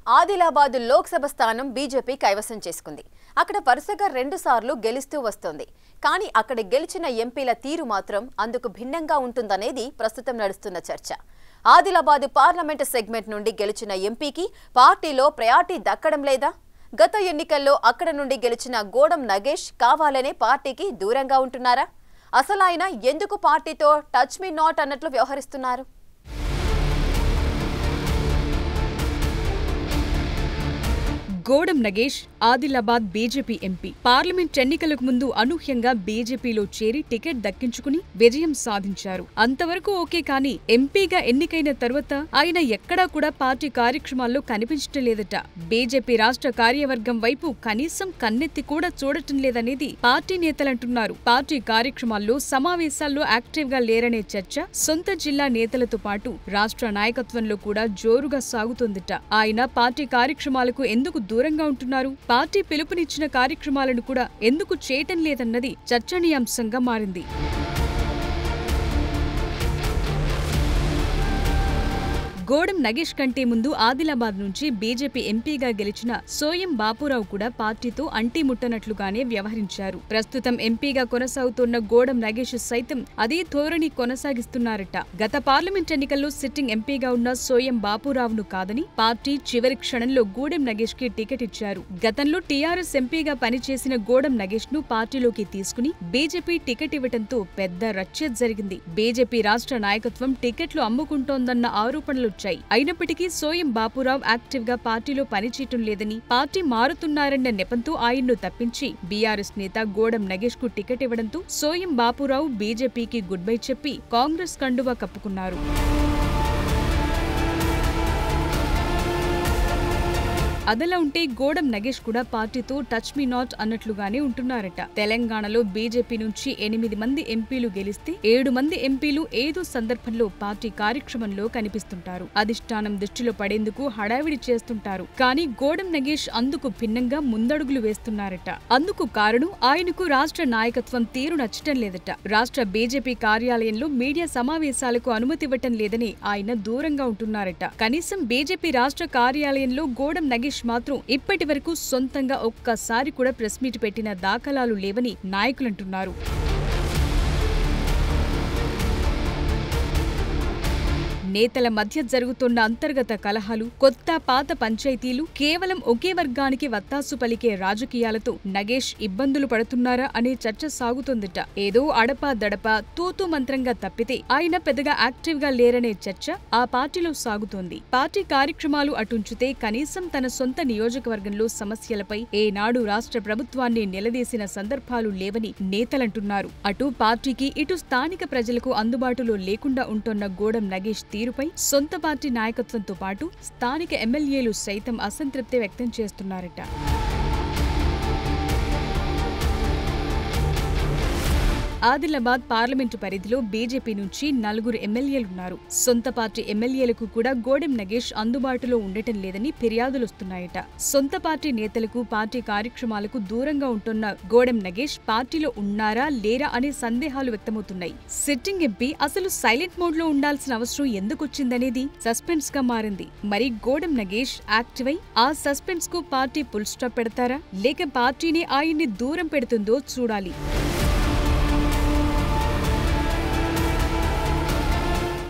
ఆదిలాబాద్ లోక్సభ స్థానం బీజేపీ కైవసం చేసుకుంది. అక్కడ వరుసగా 2 సార్లు గెలుస్తూ వస్తోంది. కానీ అక్కడ గెలిచిన ఎంపీల తీరు మాత్రం అందుకు భిన్నంగా ఉంటుందనేది ప్రస్తుతం నడుస్తున్న చర్చ. ఆదిలాబాద్ పార్లమెంట్ సెగ్మెంట్ నుండి గెలిచిన ఎంపీకి పార్టీలో ప్రయారిటీ దక్కడం లేదా? గత ఎన్నికల్లో అక్కడ నుండి గెలిచిన గోడం నగేష్ కావాలనే పార్టీకి దూరంగా ఉంటున్నారా? అసలు ఆయన ఎందుకు పార్టీతో టచ్ మీ నాట్ అన్నట్లు వ్యవహరిస్తున్నారు? Godam Nagesh Adilabad BJP MP parliament ఎన్నికలకు ముందు అనూహ్యంగా బీజేపీలో చేరి టికెట్ దక్కించుకుని విజయం సాధించారు. అంతవరకు ఓకే, కానీ ఎంపీగా ఎన్నికైన తర్వాత ఆయన ఎక్కడా కూడా పార్టీ కార్యక్రమాల్లో కనిపించటం లేదట. బీజేపీ రాష్ట్ర కార్యవర్గం వైపు కనీసం కన్నెత్తి కూడా చూడటం లేదనేది పార్టీ నేతలంటున్నారు. పార్టీ కార్యక్రమాల్లో సమావేశాల్లో యాక్టివ్ గా లేరనే చర్చ సొంత జిల్లా నేతలతో పాటు రాష్ట్ర నాయకత్వంలో కూడా జోరుగా సాగుతోందట. ఆయన పార్టీ కార్యక్రమాలకు ఎందుకు దూరంగా ఉంటున్నారు? పార్టీ పిలుపునిచ్చిన కార్యక్రమాలను కూడా ఎందుకు చేయటం లేదన్నది చర్చనీయాంశంగా మారింది. గోడం నగేష్ కంటే ముందు ఆదిలాబాద్ నుంచి బీజేపీ ఎంపీగా గెలిచిన సోయం బాపురావు కూడా పార్టీతో అంటిముట్టనట్లుగానే వ్యవహరించారు. ప్రస్తుతం ఎంపీగా కొనసాగుతున్న గోడం నగేష్ సైతం అదే ధోరణి కొనసాగిస్తున్నారట. గత పార్లమెంట్ ఎన్నికల్లో సిట్టింగ్ ఎంపీగా ఉన్న సోయం బాపురావును కాదని పార్టీ చివరి క్షణంలో గోడం నగేష్ కి టికెట్ ఇచ్చారు. గతంలో టీఆర్ఎస్ ఎంపీగా పనిచేసిన గోడం నగేష్ ను పార్టీలోకి తీసుకుని బీజేపీ టికెట్ ఇవ్వడంతో పెద్ద రచ్చ జరిగింది. బీజేపీ రాష్ట్ర నాయకత్వం టికెట్లు అమ్ముకుంటోందన్న ఆరోపణలు అయినప్పటికీ సోయం బాపురావు యాక్టివ్ గా పార్టీలో పనిచేయటం లేదని, పార్టీ మారుతున్నారన్న నెపంతో ఆయన్ను తప్పించి బీఆర్ఎస్ నేత గోడం నగేష్ కు టికెట్ ఇవ్వడంతో సోయం బాపురావు బీజేపీకి గుడ్ బై చెప్పి కాంగ్రెస్ కండువా కప్పుకున్నారు. అదలా ఉంటే గోడం నగేష్ కూడా పార్టీతో టచ్ మీ నాట్ అన్నట్లుగానే ఉంటున్నారట. తెలంగాణలో బీజేపీ నుంచి 8 మంది ఎంపీలు గెలిస్తే 7 మంది ఎంపీలు ఏదో సందర్భంలో పార్టీ కార్యక్రమంలో కనిపిస్తుంటారు. అధిష్టానం దృష్టిలో పడేందుకు హడావిడి చేస్తుంటారు. కానీ గోడం నగేష్ అందుకు భిన్నంగా ముందడుగులు వేస్తున్నారట. అందుకు కారణం ఆయనకు రాష్ట్ర నాయకత్వం తీరు నచ్చటం లేదట. రాష్ట్ర బీజేపీ కార్యాలయంలో మీడియా సమావేశాలకు అనుమతి ఇవ్వటం లేదని ఆయన దూరంగా ఉంటున్నారట. కనీసం బీజేపీ రాష్ట్ర కార్యాలయంలో గోడం నగేష్ మాత్రం ఇప్పటి వరకు సొంతంగా ఒక్కసారి కూడా ప్రెస్ మీట్ పెట్టిన దాఖలాలు లేవని నాయకులంటున్నారు. నేతల మధ్య జరుగుతున్న అంతర్గత కలహాలు, కొత్త పాత పంచాయతీలు, కేవలం ఒకే వర్గానికి వత్తాసు పలికే రాజకీయాలతో నగేష్ ఇబ్బందులు పడుతున్నారా అనే చర్చ సాగుతోందట. ఏదో అడపా దడపా తూతూ మంత్రంగా తప్పితే ఆయన పెద్దగా యాక్టివ్ గా లేరనే చర్చ ఆ పార్టీలో సాగుతోంది. పార్టీ కార్యక్రమాలు అటుంచితే కనీసం తన సొంత నియోజకవర్గంలో సమస్యలపై ఏనాడు రాష్ట్ర ప్రభుత్వాన్ని నిలదీసిన సందర్భాలు లేవని నేతలంటున్నారు. అటు పార్టీకి ఇటు స్థానిక ప్రజలకు అందుబాటులో లేకుండా ఉంటున్న గోడం నగేష్ తీరుపై సొంత పార్టీ నాయకత్వంతో పాటు స్థానిక ఎమ్మెల్యేలు సైతం అసంతృప్తి వ్యక్తం చేస్తున్నారట. ఆదిలాబాద్ పార్లమెంటు పరిధిలో బీజేపీ నుంచి 4 ఎమ్మెల్యేలున్నారు. సొంత పార్టీ ఎమ్మెల్యేలకు కూడా గోడెం నగేష్ అందుబాటులో ఉండటం లేదని ఫిర్యాదులొస్తున్నాయట. సొంత పార్టీ నేతలకు, పార్టీ కార్యక్రమాలకు దూరంగా ఉంటున్న గోడెం నగేష్ పార్టీలో ఉన్నారా లేరా అనే సందేహాలు వ్యక్తమవుతున్నాయి. సిట్టింగ్ ఎంపీ అసలు సైలెంట్ మోడ్ లో ఉండాల్సిన అవసరం ఎందుకొచ్చిందనేది సస్పెన్స్ గా మారింది. మరి గోడెం నగేష్ యాక్టివ్ అయి ఆ సస్పెన్స్ కు పార్టీ ఫుల్ స్టాప్ పెడతారా, లేక పార్టీనే ఆయన్ని దూరం పెడుతుందో చూడాలి.